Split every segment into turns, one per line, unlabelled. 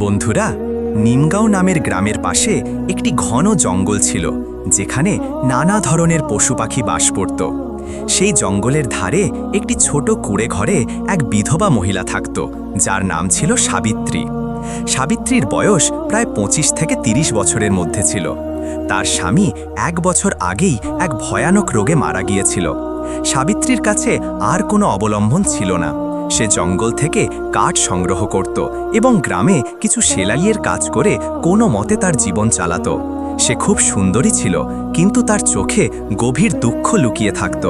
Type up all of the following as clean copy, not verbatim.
বন্ধুরা, নিমগাঁও নামের গ্রামের পাশে একটি ঘন জঙ্গল ছিল, যেখানে নানা ধরনের পশু পাখি বাস করত। সেই জঙ্গলের ধারে একটি ছোট কুঁড়ে ঘরে এক বিধবা মহিলা থাকত, যার নাম ছিল সাবিত্রী। সাবিত্রীর বয়স প্রায় 25 থেকে 30 বছরের মধ্যে ছিল। তার স্বামী 1 বছর আগেই এক ভয়ানক রোগে মারা গিয়েছিল। সাবিত্রীর কাছে আর কোনো অবলম্বন ছিল না। সে জঙ্গল থেকে কাঠ সংগ্রহ করত এবং গ্রামে কিছু সেলাইয়ের কাজ করে কোনো মতে তার জীবন চালাত। সে খুব সুন্দরী ছিল, কিন্তু তার চোখে গভীর দুঃখ লুকিয়ে থাকত।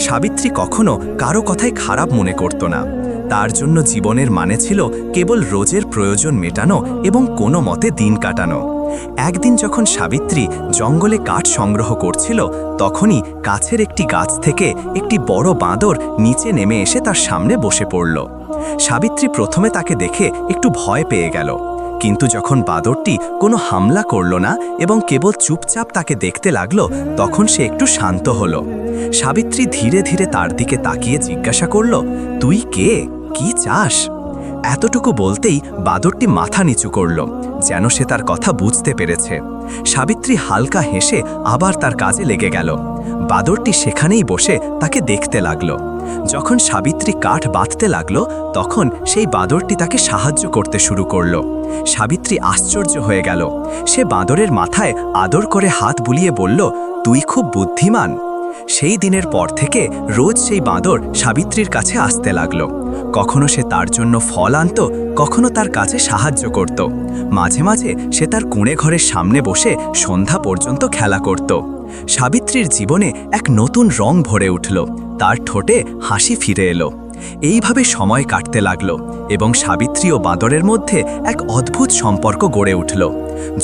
সাবিত্রী কখনো কারো কথায় খারাপ মনে করত না। তার জন্য জীবনের মানে ছিল কেবল রোজের প্রয়োজন মেটানো এবং কোনো মতে দিন কাটানো। একদিন যখন সাবিত্রী জঙ্গলে কাঠ সংগ্রহ করছিল, তখনই কাছের একটি গাছ থেকে একটি বড় বাঁদর নিচে নেমে এসে তার সামনে বসে পড়ল। সাবিত্রী প্রথমে তাকে দেখে একটু ভয় পেয়ে গেল, কিন্তু যখন বাঁদরটি কোনো হামলা করল না এবং কেবল চুপচাপ তাকে দেখতে লাগলো, তখন সে একটু শান্ত হলো। সাবিত্রী ধীরে ধীরে তার দিকে তাকিয়ে জিজ্ঞাসা করল, তুই কে, কি চাস? এতটুকু বলতেই বাঁদরটি মাথা নিচু করল, যেন সে তার কথা বুঝতে পেরেছে। সাবিত্রী হালকা হেসে আবার তার কাজে লেগে গেল। বাঁদরটি সেখানেই বসে তাকে দেখতে লাগলো। যখন সাবিত্রী কাঠ বাঁধতে লাগলো, তখন সেই বাঁদরটি তাকে সাহায্য করতে শুরু করলো। সাবিত্রী আশ্চর্য হয়ে গেল। সে বাঁদরের মাথায় আদর করে হাত বুলিয়ে বলল, তুই খুব বুদ্ধিমান। সেই দিনের পর থেকে রোজ সেই বাঁদর সাবিত্রীর কাছে আসতে লাগলো। কখনো সে তার জন্য ফল আনত, কখনো তার কাছে সাহায্য করত। মাঝে মাঝে সে তার কুঁড়ে ঘরের সামনে বসে সন্ধ্যা পর্যন্ত খেলা করত। সাবিত্রীর জীবনে এক নতুন রং ভরে উঠল, তার ঠোঁটে হাসি ফিরে এলো। এইভাবে সময় কাটতে লাগলো এবং সাবিত্রী ও বাঁদরের মধ্যে এক অদ্ভুত সম্পর্ক গড়ে উঠল।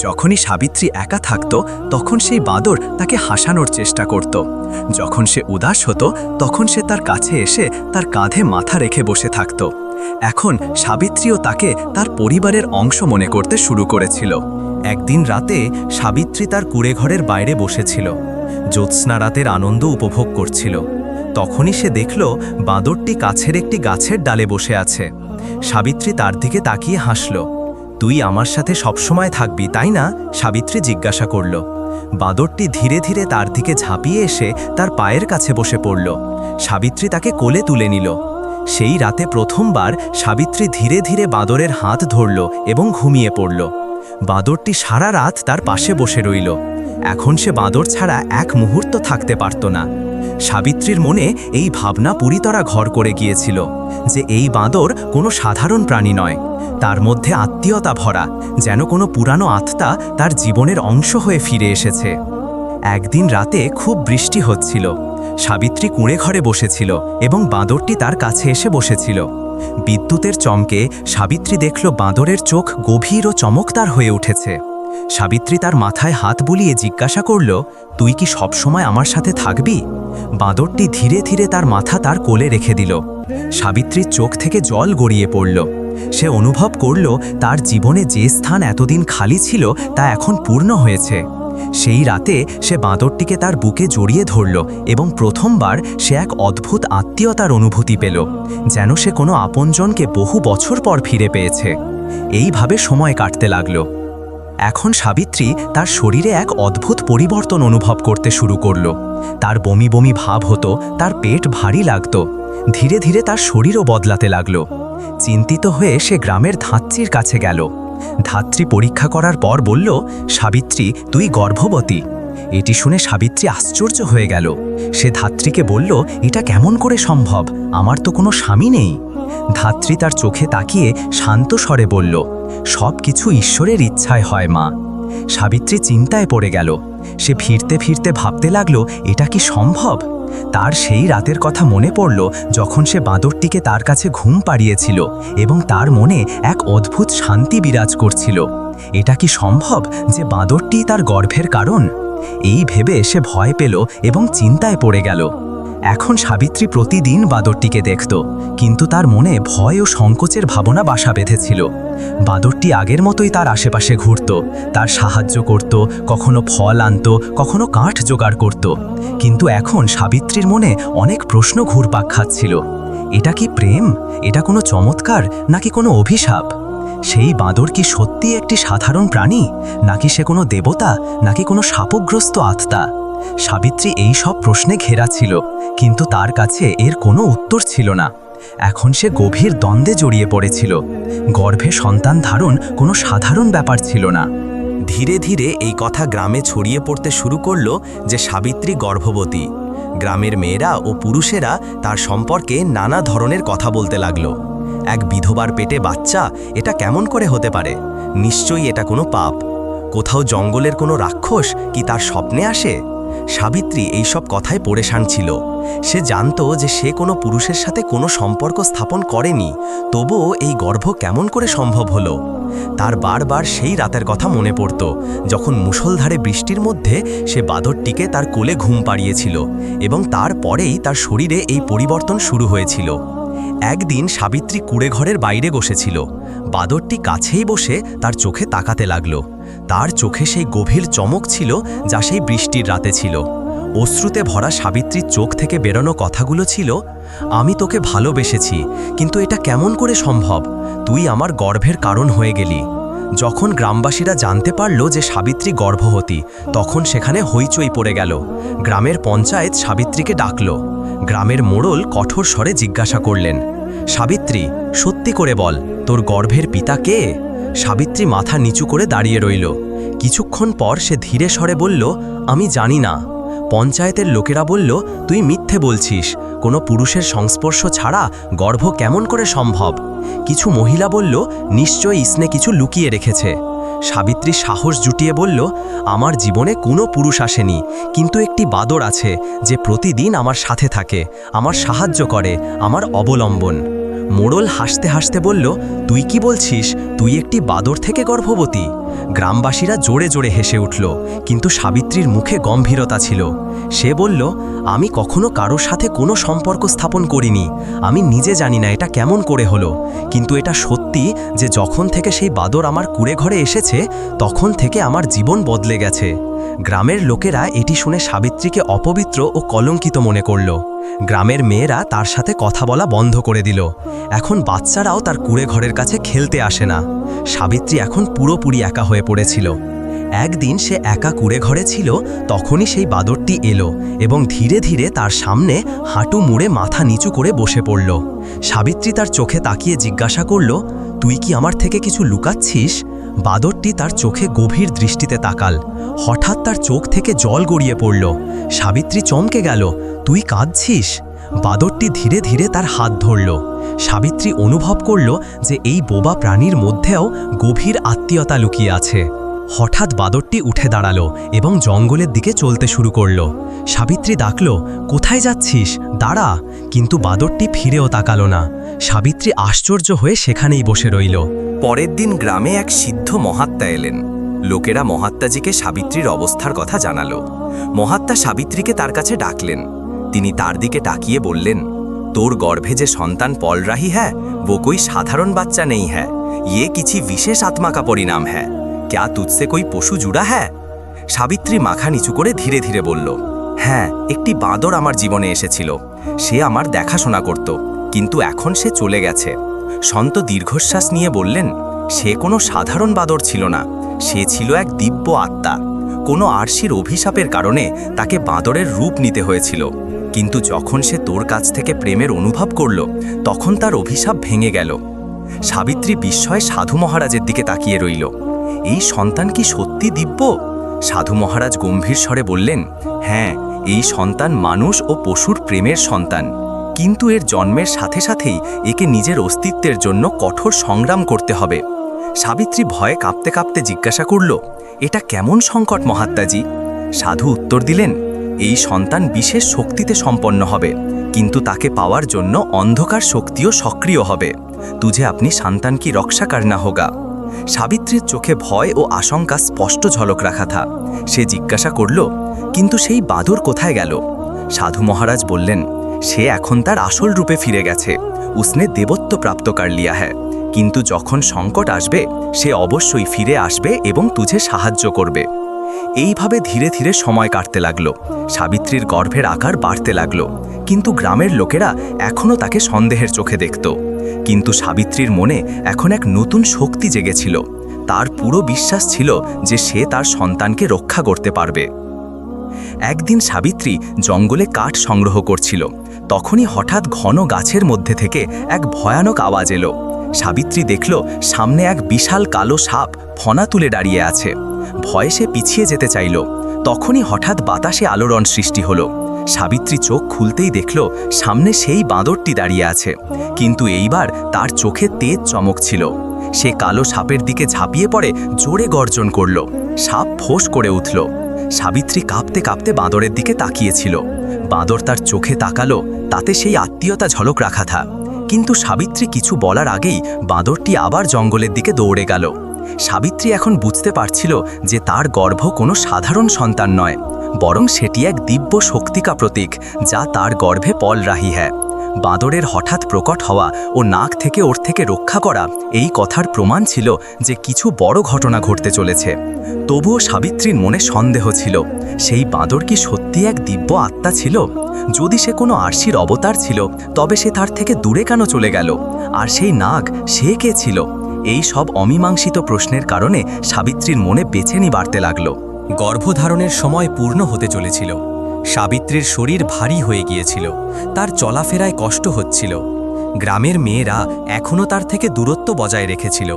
যখনই সাবিত্রী একা থাকত, তখন সেই বাঁদর তাকে হাসানোর চেষ্টা করত। যখন সে উদাস হতো, তখন সে তার কাছে এসে তার কাঁধে মাথা রেখে বসে থাকত। এখন সাবিত্রীও তাকে তার পরিবারের অংশ মনে করতে শুরু করেছিল। একদিন রাতে সাবিত্রী তার কুঁড়েঘরের বাইরে বসেছিল, জ্যোৎস্না রাতের আনন্দ উপভোগ করছিল। তখনই সে দেখল বাঁদরটি কাছের একটি গাছের ডালে বসে আছে। সাবিত্রী তার দিকে তাকিয়ে হাসল। তুই আমার সাথে সবসময় থাকবি, তাই না? সাবিত্রী জিজ্ঞাসা করল। বাঁদরটি ধীরে ধীরে তার দিকে ঝাঁপিয়ে এসে তার পায়ের কাছে বসে পড়ল। সাবিত্রী তাকে কোলে তুলে নিল। সেই রাতে প্রথমবার সাবিত্রী ধীরে ধীরে বাঁদরের হাত ধরল এবং ঘুমিয়ে পড়ল। বাঁদরটি সারা রাত তার পাশে বসে রইল। এখন সে বাঁদর ছাড়া এক মুহূর্ত থাকতে পারত না। সাবিত্রীর মনে এই ভাবনা পুরিতরা ঘর করে গিয়েছিল যে এই বাঁদর কোনো সাধারণ প্রাণী নয়, তার মধ্যে আত্মীয়তা ভরা, যেন কোনো পুরানো আত্মা তার জীবনের অংশ হয়ে ফিরে এসেছে। একদিন রাতে খুব বৃষ্টি হচ্ছিল। সাবিত্রী কুঁড়ে ঘরে বসেছিল এবং বাঁদরটি তার কাছে এসে বসেছিল। বিদ্যুতের চমকে সাবিত্রী দেখল বাঁদরের চোখ গভীর ও চমকদার হয়ে উঠেছে। সাবিত্রী তার মাথায় হাত বুলিয়ে জিজ্ঞাসা করল, তুই কি সবসময় আমার সাথে থাকবি? বাঁদরটি ধীরে ধীরে তার মাথা তার কোলে রেখে দিল। সাবিত্রীর চোখ থেকে জল গড়িয়ে পড়ল। সে অনুভব করল তার জীবনে যে স্থান এতদিন খালি ছিল তা এখন পূর্ণ হয়েছে। সেই রাতে সে বাঁদরটিকে তার বুকে জড়িয়ে ধরল এবং প্রথমবার সে এক অদ্ভুত আত্মীয়তার অনুভূতি পেল, যেন সে কোনো আপনজনকে বহু বছর পর ফিরে পেয়েছে। এইভাবে সময় কাটতে লাগল। এখন সাবিত্রী তার শরীরে এক অদ্ভুত পরিবর্তন অনুভব করতে শুরু করল। তার বমি বমি ভাব হতো, তার পেট ভারী লাগত। ধীরে ধীরে তার শরীরও বদলাতে লাগল। চিন্তিত হয়ে সে গ্রামের ধাত্রীর কাছে গেল। ধাত্রী পরীক্ষা করার পর বলল, সাবিত্রী, তুই গর্ভবতী। এটি শুনে সাবিত্রী আশ্চর্য হয়ে গেল। সে ধাত্রীকে বলল, এটা কেমন করে সম্ভব? আমার তো কোনো স্বামী নেই। ধাত্রী তার চোখে তাকিয়ে শান্ত স্বরে বলল, সব কিছু ঈশ্বরের ইচ্ছায় হয় মা। সাবিত্রী চিন্তায় পড়ে গেল। সে ফিরতে ফিরতে ভাবতে লাগলো, এটা কি সম্ভব? তার সেই রাতের কথা মনে পড়ল, যখন সে বাঁদরটিকে তার কাছে ঘুম পাড়িয়েছিল এবং তার মনে এক অদ্ভুত শান্তি বিরাজ করছিল। এটা কি সম্ভব যে বাঁদরটি তার গর্ভের কারণ? এই ভেবে সে ভয় পেল এবং চিন্তায় পড়ে গেল। এখন সাবিত্রী প্রতিদিন বাঁদরটিকে দেখত, কিন্তু তার মনে ভয় ও সংকোচের ভাবনা বাসা বেঁধেছিল। বাঁদরটি আগের মতোই তার আশেপাশে ঘুরত, তার সাহায্য করত, কখনো ফল আনত, কখনো কাঠ জোগাড় করত। কিন্তু এখন সাবিত্রীর মনে অনেক প্রশ্ন ঘুরপাক খাচ্ছিল। এটা কি প্রেম? এটা কোনো চমৎকার নাকি কোনো অভিশাপ?
সেই বাঁদর কি সত্যি একটি সাধারণ প্রাণী, নাকি সে কোনো দেবতা, নাকি কোনো শাপগ্রস্ত আত্মা? সাবিত্রী এই সব প্রশ্নে ঘেরা ছিল, কিন্তু তার কাছে এর কোনো উত্তর ছিল না। এখন সে গভীর দ্বন্দ্বে জড়িয়ে পড়েছিল। গর্ভে সন্তান ধারণ কোনো সাধারণ ব্যাপার ছিল না।
ধীরে ধীরে এই কথা গ্রামে ছড়িয়ে পড়তে শুরু করলো যে সাবিত্রী গর্ভবতী। গ্রামের মেয়েরা ও পুরুষেরা তার সম্পর্কে নানা ধরনের কথা বলতে লাগলো। এক বিধবার পেটে বাচ্চা, এটা কেমন করে হতে পারে? নিশ্চয়ই এটা কোনো পাপ। কোথাও জঙ্গলের কোনো রাক্ষস কি তার স্বপ্নে আসে? সাবিত্রী এইসব কথায় পরেশান ছিল। সে জানতো যে সে কোনো পুরুষের সাথে কোনো সম্পর্ক স্থাপন করেনি, তবুও এই গর্ভ কেমন করে সম্ভব হলো? তার বারবার সেই রাতের কথা মনে পড়ত, যখন মুষলধারে বৃষ্টির মধ্যে সে বাদরটিকে তার কোলে ঘুম পাড়িয়েছিল এবং তারপরেই তার শরীরে এই পরিবর্তন শুরু হয়েছিল। একদিন সাবিত্রী কুঁড়েঘরের বাইরে বসেছিল। বাদরটি কাছেই বসে তার চোখে তাকাতে লাগল। তার চোখে সেই গভীর চমক ছিল যা সেই বৃষ্টির রাতে ছিল। অশ্রুতে ভরা সাবিত্রীর চোখ থেকে বেরোনো কথাগুলো ছিল, আমি তোকে ভালোবেসেছি, কিন্তু এটা কেমন করে সম্ভব? তুই আমার গর্ভের কারণ হয়ে গেলি। যখন গ্রামবাসীরা জানতে পারল যে সাবিত্রী গর্ভবতী, তখন সেখানে হইচই পড়ে গেল। গ্রামের পঞ্চায়েত সাবিত্রীকে ডাকল। গ্রামের মোড়ল কঠোর স্বরে জিজ্ঞাসা করলেন, সাবিত্রী, সত্যি করে বল, তোর গর্ভের পিতা কে? সাবিত্রী মাথা নিচু করে দাঁড়িয়ে রইল। কিছুক্ষণ পর সে ধীরে স্বরে বলল, আমি জানি না। পঞ্চায়েতের লোকেরা বলল, তুই মিথ্যে বলছিস, কোনো পুরুষের সংস্পর্শ ছাড়া গর্ভ কেমন করে সম্ভব? কিছু মহিলা বলল, নিশ্চয়ই ইসনে কিছু লুকিয়ে রেখেছে। সাবিত্রী সাহস জুটিয়ে বলল, আমার জীবনে কোনো পুরুষ আসেনি, কিন্তু একটি বাদর আছে যে প্রতিদিন আমার সাথে থাকে, আমার সাহায্য করে, আমার অবলম্বন। মোড়ল হাসতে হাসতে বলল, তুই কি বলছিস? তুই একটি বাদর থেকে গর্ভবতী? গ্রামবাসীরা জোরে জোরে হেসে উঠল, কিন্তু সাবিত্রীর মুখে গম্ভীরতা ছিল। সে বলল, আমি কখনো কারোর সাথে কোনো সম্পর্ক স্থাপন করিনি। আমি নিজে জানি না এটা কেমন করে হলো, কিন্তু এটা সত্যি যে যখন থেকে সেই বাদর আমার কুঁড়েঘরে এসেছে, তখন থেকে আমার জীবন বদলে গেছে। গ্রামের লোকেরা এটি শুনে সাবিত্রীকে অপবিত্র ও কলঙ্কিত মনে করল। গ্রামের মেয়েরা তার সাথে কথা বলা বন্ধ করে দিল। এখন বাচ্চারাও তার কুঁড়েঘরের কাছে খেলতে আসে না। সাবিত্রী এখন পুরোপুরি একা হয়ে পড়েছিল। একদিন সে একা কুঁড়েঘরে ছিল, তখনই সেই বাদরটি এলো এবং ধীরে ধীরে তার সামনে হাঁটু মুড়ে মাথা নিচু করে বসে পড়ল। সাবিত্রী তার চোখে তাকিয়ে জিজ্ঞাসা করল, তুই কি আমার থেকে কিছু লুকাচ্ছিস? বাদরটি তার চোখে গভীর দৃষ্টিতে তাকাল। হঠাৎ তার চোখ থেকে জল গড়িয়ে পড়ল। সাবিত্রী চমকে গেল, তুই কাঁদছিস? বাদরটি ধীরে ধীরে তার হাত ধরল। সাবিত্রী অনুভব করল যে এই বোবা প্রাণীর মধ্যেও গভীর আত্মীয়তা লুকিয়ে আছে। হঠাৎ বাদরটি উঠে দাঁড়ালো এবং জঙ্গলের দিকে চলতে শুরু করল। সাবিত্রী ডাকল, কোথায় যাচ্ছিস? দাঁড়া। কিন্তু বাদরটি ফিরেও তাকালো না। সাবিত্রী আশ্চর্য হয়ে সেখানেই বসে রইল। পরের দিন গ্রামে এক সিদ্ধ মহাত্মা এলেন। লোকেরা মহাত্মাজিকে সাবিত্রীর অবস্থার কথা জানালো। মহাত্মা সাবিত্রীকে তার কাছে ডাকলেন। তিনি তার দিকে তাকিয়ে বললেন, তোর গর্ভে যে সন্তান পল রাহি হ্যাঁ, वो कोई साधारण बच्चा नहीं है, ये किसी विशेष आत्मा का परिणाम है। क्या तुझसे कोई पशु जुड़ा है? সাবিত্রী মাথা নিচু করে ধীরে ধীরে বলল, হ্যাঁ, একটি বাঁদর আমার জীবনে এসেছিল। সে আমার দেখাশোনা করত, কিন্তু এখন সে চলে গেছে। সন্ত দীর্ঘশ্বাস নিয়ে বললেন, সে কোনো সাধারণ বাঁদর ছিল না, সে ছিল এক দিব্য আত্মা। কোনো আরশির অভিশাপের কারণে তাকে বাঁদরের রূপ নিতে হয়েছিল, কিন্তু যখন সে তোর কাছ থেকে প্রেমের অনুভব করল, তখন তার অভিশাপ ভেঙে গেল। সাবিত্রী বিস্ময়ে সাধু মহারাজের দিকে তাকিয়ে রইল। এই সন্তান কি সত্যি দিব্য? সাধু মহারাজ গম্ভীর স্বরে বললেন, হ্যাঁ, এই সন্তান মানুষ ও পশুর প্রেমের সন্তান, কিন্তু এর জন্মের সাথে সাথেই একে নিজের অস্তিত্বের জন্য কঠোর সংগ্রাম করতে হবে। সাবিত্রী ভয়ে কাঁপতে কাঁপতে জিজ্ঞাসা করল, এটা কেমন সংকট মহাত্মাজি? সাধু উত্তর দিলেন, এই সন্তান বিশেষ শক্তিতে সম্পন্ন হবে, কিন্তু তাকে পাওয়ার জন্য অন্ধকার শক্তিও সক্রিয় হবে। তুঝে আপনি সন্তান কি রক্ষা করনা হোগা। সাবিত্রীর চোখে ভয় ও আশঙ্কা স্পষ্ট ঝলক রাখা থা। সে জিজ্ঞাসা করল, কিন্তু সেই বাদর কোথায় গেল? সাধু মহারাজ বললেন, সে এখন তার আসল রূপে ফিরে গেছে। উসনে দেবত্ব প্রাপ্ত কর লিয়া হ্যায়, কিন্তু যখন সংকট আসবে সে অবশ্যই ফিরে আসবে এবং তুঝে সাহায্য করবে। এইভাবে ধীরে ধীরে সময় কাটতে লাগলো। সাবিত্রীর গর্ভের আকার বাড়তে লাগলো, কিন্তু গ্রামের লোকেরা এখনও তাকে সন্দেহের চোখে দেখত। কিন্তু সাবিত্রীর মনে এখন এক নতুন শক্তি জেগেছিল। তার পুরো বিশ্বাস ছিল যে সে তার সন্তানকে রক্ষা করতে পারবে। একদিন সাবিত্রী জঙ্গলে কাঠ সংগ্রহ করছিল। তখনই হঠাৎ ঘন গাছের মধ্যে থেকে এক ভয়ানক আওয়াজ এলো। সাবিত্রী দেখল সামনে এক বিশাল কালো সাপ ফনা তুলে দাঁড়িয়ে আছে। ভয়ে সে পিছিয়ে যেতে চাইল। তখনই হঠাৎ বাতাসে আলোড়ন সৃষ্টি হলো। সাবিত্রী চোখ খুলতেই দেখল সামনে সেই বাঁদরটি দাঁড়িয়ে আছে, কিন্তু এইবার তার চোখে তেজ চমক ছিল। সে কালো সাপের দিকে ঝাঁপিয়ে পড়ে জোরে গর্জন করল। সাপ ফোঁস করে উঠল। সাবিত্রী কাঁপতে কাঁপতে বাঁদরের দিকে তাকিয়েছিল। বাঁদর তার চোখে তাকালো, তাতে সেই আত্মীয়তা ঝলক রাখা থা। কিন্তু সাবিত্রী কিছু বলার আগেই বাঁদরটি আবার জঙ্গলের দিকে দৌড়ে গেল। সাবিত্রী এখন বুঝতে পারছিল যে তার গর্ভ কোনো সাধারণ সন্তান নয়, বরং সেটি এক দিব্য শক্তিকা প্রতীক, যা তার গর্ভে পল রাহি হ্যায়। বাঁদরের হঠাৎ প্রকট হওয়া ও নাক থেকে ওর থেকে রক্ষা করা এই কথার প্রমাণ ছিল যে কিছু বড় ঘটনা ঘটতে চলেছে। তবুও সাবিত্রীর মনে সন্দেহ ছিল, সেই বাঁদর কি সত্যি এক দিব্য আত্মা ছিল? যদি সে কোনো আরশির অবতার ছিল, তবে সে তার থেকে দূরে কেন চলে গেল? আর সেই নাগ, সে কে ছিল? এই সব অমীমাংসিত প্রশ্নের কারণে সাবিত্রীর মনে বেচেনি বাড়তে লাগল।
গর্ভধারণের সময় পূর্ণ হতে চলেছিল। সাবিত্রীর শরীর ভারী হয়ে গিয়েছিল। তার চলাফেরায় কষ্ট হচ্ছিল। গ্রামের মেয়েরা এখনও তার থেকে দূরত্ব বজায় রেখেছিল।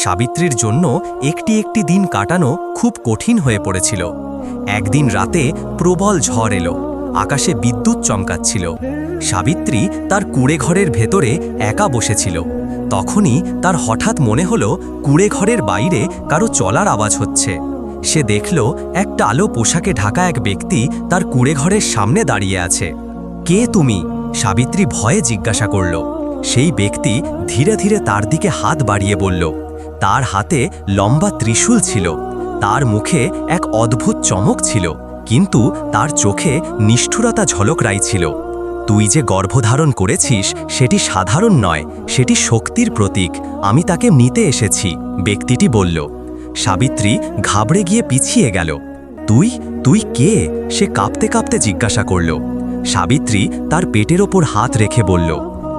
সাবিত্রীর জন্য একটি একটি দিন কাটানো খুব কঠিন হয়ে পড়েছিল। একদিন রাতে প্রবল ঝড় এলো। আকাশে বিদ্যুৎ চমকাচ্ছিল। সাবিত্রী তার কুঁড়েঘরের ভেতরে একা বসেছিল। তখনই তার হঠাৎ মনে হলো কুঁড়েঘরের বাইরে কারো চলার আওয়াজ হচ্ছে। সে দেখল একটা আলো পোশাকে ঢাকা এক ব্যক্তি তার কুঁড়েঘরের সামনে দাঁড়িয়ে আছে। কে তুমি? সাবিত্রী ভয়ে জিজ্ঞাসা করল। সেই ব্যক্তি ধীরে ধীরে তার দিকে হাত বাড়িয়ে বলল। তার হাতে লম্বা ত্রিশূল ছিল। তার মুখে এক অদ্ভুত চমক ছিল, কিন্তু তার চোখে নিষ্ঠুরতা ঝলক রাইছিল। তুই যে গর্ভধারণ করেছিস সেটি সাধারণ নয়, সেটি শক্তির প্রতীক। আমি তাকে নিতে এসেছি, ব্যক্তিটি বলল। সাবিত্রী ঘাবড়ে গিয়ে পিছিয়ে গেল। তুই তুই কে? সে কাঁপতে কাঁপতে জিজ্ঞাসা করল। সাবিত্রী তার পেটের ওপর হাত রেখে বলল,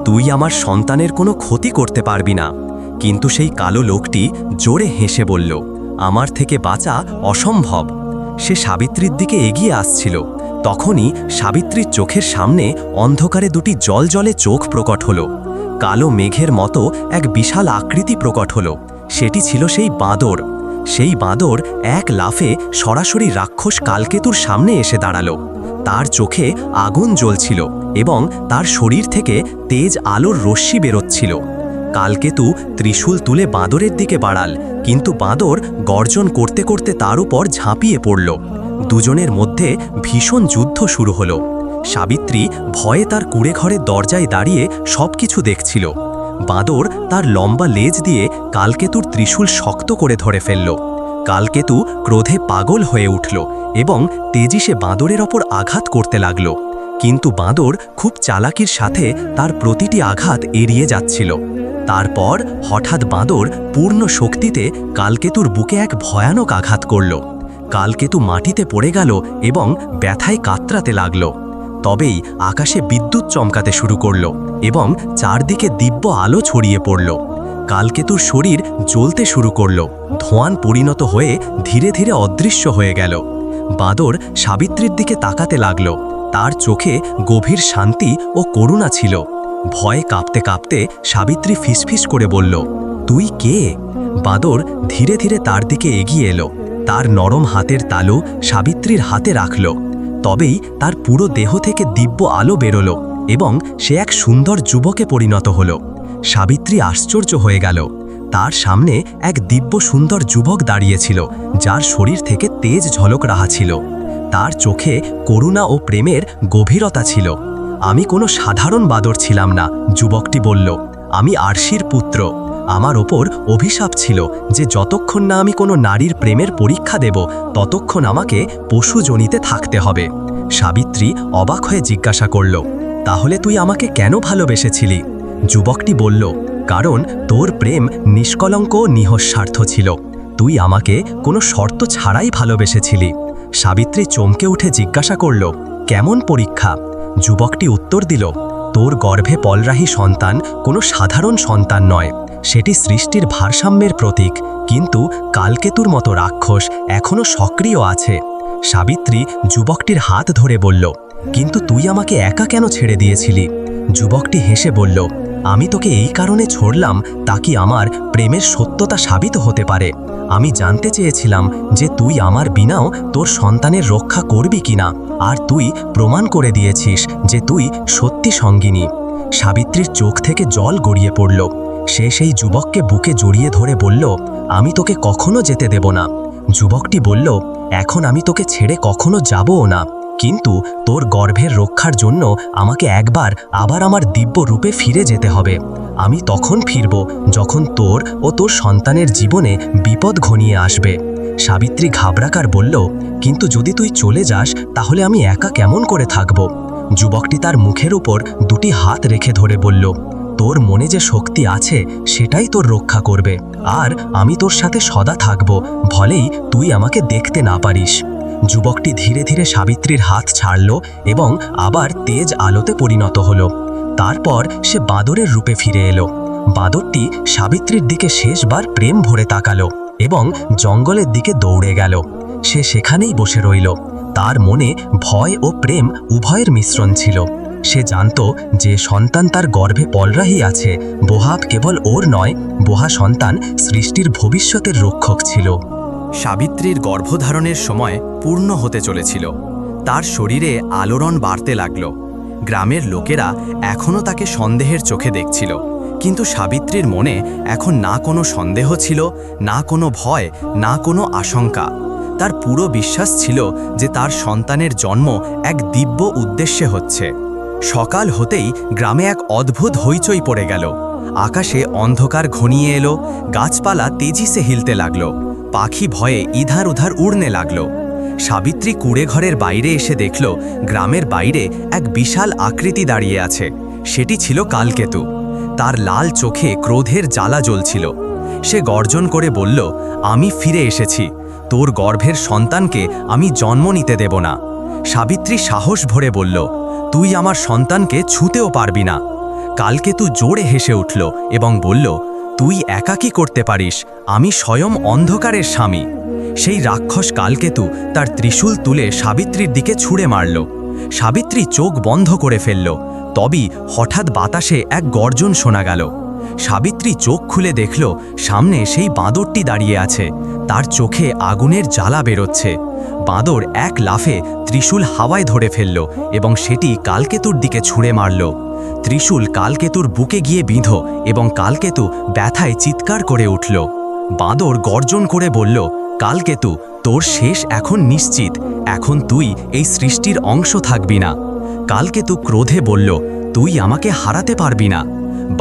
তুই আমার সন্তানের কোনো ক্ষতি করতে পারবি না। কিন্তু সেই কালো লোকটি জোরে হেসে বলল, আমার থেকে বাঁচা অসম্ভব। সে সাবিত্রীর দিকে এগিয়ে আসছিল। তখনই সাবিত্রীর চোখের সামনে অন্ধকারে দুটি জলজলে চোখ প্রকট হল। কালো মেঘের মতো এক বিশাল আকৃতি প্রকট হল। সেটি ছিল সেই বাঁদর। সেই বাঁদর এক লাফে সরাসরি রাক্ষস কালকেতুর সামনে এসে দাঁড়ালো। তার চোখে আগুন জ্বলছিল এবং তার শরীর থেকে তেজ আলোর রশ্মি বেরোচ্ছিল। কালকেতু ত্রিশূল তুলে বাঁদরের দিকে বাড়াল, কিন্তু বাঁদর গর্জন করতে করতে তার উপর ঝাঁপিয়ে পড়ল। দুজনের মধ্যে ভীষণ যুদ্ধ শুরু হলো। সাবিত্রী ভয়ে তার কুঁড়েঘরের দরজায় দাঁড়িয়ে সবকিছু দেখছিল। বাঁদর তার লম্বা লেজ দিয়ে কালকেতুর ত্রিশূল শক্ত করে ধরে ফেলল। কালকেতু ক্রোধে পাগল হয়ে উঠল এবং তেজিসে বাঁদরের ওপর আঘাত করতে লাগল। কিন্তু বাঁদর খুব চালাকির সাথে তার প্রতিটি আঘাত এড়িয়ে যাচ্ছিল। তারপর হঠাৎ বাঁদর পূর্ণ শক্তিতে কালকেতুর বুকে এক ভয়ানক আঘাত করল। কালকেতু মাটিতে পড়ে গেল এবং ব্যথায় কাতরাতে লাগল। তবেই আকাশে বিদ্যুৎ চমকাতে শুরু করল এবং চারদিকে দিব্য আলো ছড়িয়ে পড়ল। কালকেতুর শরীর জ্বলতে শুরু করল, ধোঁয়ায় পরিণত হয়ে ধীরে ধীরে অদৃশ্য হয়ে গেল। বাঁদর সাবিত্রীর দিকে তাকাতে লাগল। তার চোখে গভীর শান্তি ও করুণা ছিল। ভয়ে কাঁপতে কাঁপতে সাবিত্রী ফিসফিস করে বলল, তুই কে? বাঁদর ধীরে ধীরে তার দিকে এগিয়ে এলো। তার নরম হাতের তালু সাবিত্রীর হাতে রাখল। তবেই তার পুরো দেহ থেকে দিব্য আলো বেরোলো এবং সে এক সুন্দর যুবকে পরিণত হল। সাবিত্রী আশ্চর্য হয়ে গেল। তার সামনে এক দিব্য সুন্দর যুবক দাঁড়িয়েছিল, যার শরীর থেকে তেজ ঝলক রাহা ছিল। তার চোখে করুণা ও প্রেমের গভীরতা ছিল। আমি কোনো সাধারণ বাঁদর ছিলাম না, যুবকটি বলল। আমি আরশির পুত্র। আমার ওপর অভিশাপ ছিল যে যতক্ষণ না আমি কোনো নারীর প্রেমের পরীক্ষা দেব, ততক্ষণ আমাকে পশু জনিতে থাকতে হবে। সাবিত্রী অবাক হয়ে জিজ্ঞাসা করল, তাহলে তুই আমাকে কেন ভালোবেসেছিলি? যুবকটি বলল, কারণ তোর প্রেম নিষ্কলঙ্ক ও নিঃস্বার্থ ছিল। তুই আমাকে কোনো শর্ত ছাড়াই ভালোবেসেছিলি। সাবিত্রী চমকে উঠে জিজ্ঞাসা করল, কেমন পরীক্ষা? যুবকটি উত্তর দিল,
তোর গর্ভে পলরাহী সন্তান কোনো সাধারণ সন্তান নয়, সেটি সৃষ্টির ভারসাম্যের প্রতীক। কিন্তু কালকেতুর মতো রাক্ষস এখনও সক্রিয় আছে। সাবিত্রী যুবকটির হাত ধরে বলল, কিন্তু তুই আমাকে একা কেন ছেড়ে দিয়েছিলি? যুবকটি হেসে বলল, আমি তোকে এই কারণে ছড়লাম তাকি আমার প্রেমের সত্যতা সাবিত হতে পারে। আমি জানতে চেয়েছিলাম যে তুই আমার বিনাও তোর সন্তানের রক্ষা করবি কিনা, আর তুই প্রমাণ করে দিয়েছিস যে তুই সত্যি সঙ্গিনী। সাবিত্রীর চোখ থেকে জল গড়িয়ে পড়ল। সে সেই যুবককে বুকে জড়িয়ে ধরে বলল, আমি তোকে কখনো যেতে দেব না। যুবকটি বলল, এখন আমি তোকে ছেড়ে কখনো যাবও না, কিন্তু তোর গর্ভের রক্ষার জন্য আমাকে আবার আমার দিব্য রূপে ফিরে যেতে হবে। আমি তখন ফিরব যখন তোর ও তোর সন্তানের জীবনে বিপদ ঘনিয়ে আসবে। সাবিত্রী ঘাবড়াকার বলল, কিন্তু যদি তুই চলে যাস তাহলে আমি একা কেমন করে থাকব? যুবকটি তার মুখের উপর দুটি হাত রেখে ধরে বলল, তোর মনে যে শক্তি আছে সেটাই তোর রক্ষা করবে, আর আমি তোর সাথে সদা থাকব, ভলেই তুই আমাকে দেখতে না পারিস। যুবকটি ধীরে ধীরে সাবিত্রীর হাত ছাড়ল এবং আবার তেজ আলোতে পরিণত হলো। তারপর সে বাদরের রূপে ফিরে এলো। বাদরটি সাবিত্রীর দিকে শেষবার প্রেম ভরে তাকালো এবং জঙ্গলের দিকে দৌড়ে গেল। সে সেখানেই বসে রইল। তার মনে ভয় ও প্রেম উভয়ের মিশ্রণ ছিল। সে জানত যে সন্তান তার গর্ভে পলরাহী আছে, বোহাব কেবল ওর নয়, বোহা সন্তান সৃষ্টির ভবিষ্যতের রক্ষক ছিল।
সাবিত্রীর গর্ভধারণের সময় পূর্ণ হতে চলেছিল। তার শরীরে আলোড়ন বাড়তে লাগল। গ্রামের লোকেরা এখনও তাকে সন্দেহের চোখে দেখছিল, কিন্তু সাবিত্রীর মনে এখন না কোনো সন্দেহ ছিল, না কোনো ভয়, না কোনো আশঙ্কা। তার পুরো বিশ্বাস ছিল যে তার সন্তানের জন্ম এক দিব্য উদ্দেশ্যে হচ্ছে। সকাল হতেই গ্রামে এক অদ্ভুত হইচই পড়ে গেল। আকাশে অন্ধকার ঘনিয়ে এলো, গাছপালা তেজিসে হিলতে লাগলো, পাখি ভয়ে ইধার উধার উড়নে লাগলো। সাবিত্রী কুড়ে ঘরের বাইরে এসে দেখল গ্রামের বাইরে এক বিশাল আকৃতি দাঁড়িয়ে আছে। সেটি ছিল কালকেতু। তার লাল চোখে ক্রোধের জ্বালা জ্বলছিল। সে গর্জন করে বলল, আমি ফিরে এসেছি, তোর গর্ভের সন্তানকে আমি জন্ম নিতে দেব না। সাবিত্রী সাহস ভরে বলল, তুই আমার সন্তানকে ছুঁতেও পারবি না। কালকেতু জোরে হেসে উঠল এবং বলল, তুই একা কি করতে পারিস? আমি স্বয়ং অন্ধকারের স্বামী। সেই রাক্ষস কালকেতু তার ত্রিশূল তুলে সাবিত্রীর দিকে ছুঁড়ে মারল। সাবিত্রী চোখ বন্ধ করে ফেলল। তবে হঠাৎ বাতাসে এক গর্জন শোনা গেল। সাবিত্রী চোখ খুলে দেখল সামনে সেই বাঁদরটি দাঁড়িয়ে আছে। তার চোখে আগুনের জ্বালা বেরোচ্ছে। বাঁদর এক লাফে ত্রিশূল হাওয়ায় ধরে ফেলল এবং সেটি কালকেতুর দিকে ছুঁড়ে মারল। ত্রিশূল কালকেতুর বুকে গিয়ে বিঁধো এবং কালকেতু ব্যথায় চিৎকার করে উঠল। বাঁদর গর্জন করে বলল, কালকেতু, তোর শেষ এখন নিশ্চিত। এখন তুই এই সৃষ্টির অংশ থাকবি না। কালকেতু ক্রোধে বলল, তুই আমাকে হারাতে পারবি না।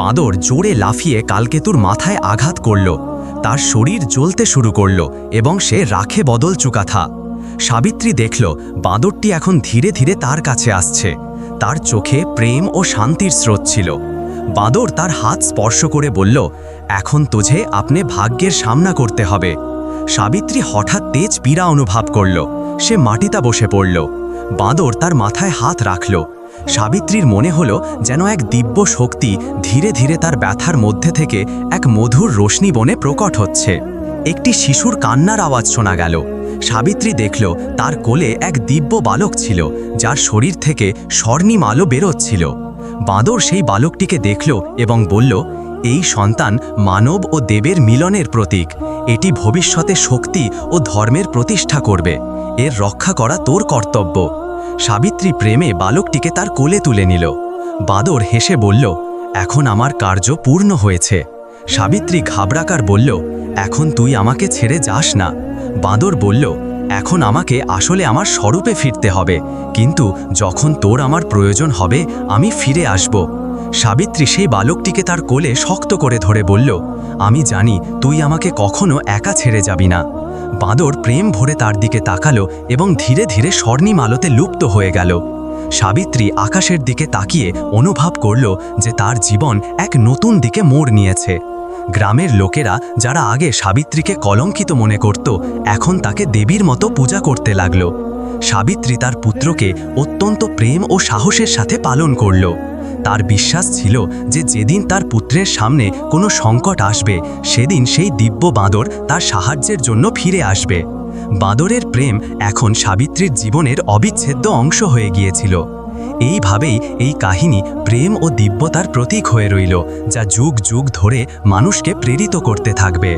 বাঁদর জোরে লাফিয়ে কালকেতুর মাথায় আঘাত করল। তার শরীর জ্বলতে শুরু করল এবং সে রাখে বদল চুকাথা। সাবিত্রী দেখল বাঁদরটি এখন ধীরে ধীরে তার কাছে আসছে। তার চোখে প্রেম ও শান্তির স্রোত ছিল। বাঁদর তার হাত স্পর্শ করে বলল, এখন তোঝে আপনি ভাগ্যের সামনা করতে হবে। সাবিত্রী হঠাৎ তেজ পীড়া অনুভব করল। সে মাটিতে বসে পড়ল। বাঁদর তার মাথায় হাত রাখল। সাবিত্রীর মনে হলো যেন এক দিব্য শক্তি ধীরে ধীরে তার ব্যথার মধ্যে থেকে এক মধুর রোশনি বনে প্রকট হচ্ছে। একটি শিশুর কান্নার আওয়াজ শোনা গেল। সাবিত্রী দেখল তার কোলে এক দিব্য বালক ছিল, যার শরীর থেকে স্বর্ণিম আলো বেরোচ্ছিল। বাঁদর সেই বালকটিকে দেখল এবং বলল, এই সন্তান মানব ও দেবের মিলনের প্রতীক। এটি ভবিষ্যতে শক্তি ও ধর্মের প্রতিষ্ঠা করবে। এর রক্ষা করা তোর কর্তব্য। সাবিত্রী প্রেমে বালকটিকে তার কোলে তুলে নিল। বাঁদর হেসে বলল, এখন আমার কার্য পূর্ণ হয়েছে। সাবিত্রী ঘাবড়াকার বলল, এখন তুই আমাকে ছেড়ে যাস না। বাঁদর বলল, এখন আমাকে আসলে আমার স্বরূপে ফিরতে হবে, কিন্তু যখন তোর আমার প্রয়োজন হবে আমি ফিরে আসব। সাবিত্রী সেই বালকটিকে তার কোলে শক্ত করে ধরে বলল, আমি জানি তুই আমাকে কখনো একা ছেড়ে যাবি না। বাঁদর প্রেম ভরে তার দিকে তাকালো এবং ধীরে ধীরে স্বর্ণিম আলোতে লুপ্ত হয়ে গেল। সাবিত্রী আকাশের দিকে তাকিয়ে অনুভব করল যে তার জীবন এক নতুন দিকে মোড় নিয়েছে। গ্রামের লোকেরা যারা আগে সাবিত্রীকে কলঙ্কিত মনে করত, এখন তাকে দেবীর মতো পূজা করতে লাগল। সাবিত্রী তার পুত্রকে অত্যন্ত প্রেম ও সাহসের সাথে পালন করল।
তার বিশ্বাস ছিল যে যেদিন তার পুত্রের সামনে কোনো সংকট আসবে সেদিন সেই দিব্য বাঁদর তার সাহায্যের জন্য ফিরে আসবে। বাঁদরের প্রেম এখন সাবিত্রীর জীবনের অবিচ্ছেদ্য অংশ হয়ে গিয়েছিল। এইভাবেই এই কাহিনী প্রেম ও দিব্যতার প্রতীক হয়ে রইল, যা যুগ যুগ ধরে মানুষকে প্রেরিত করতে থাকবে।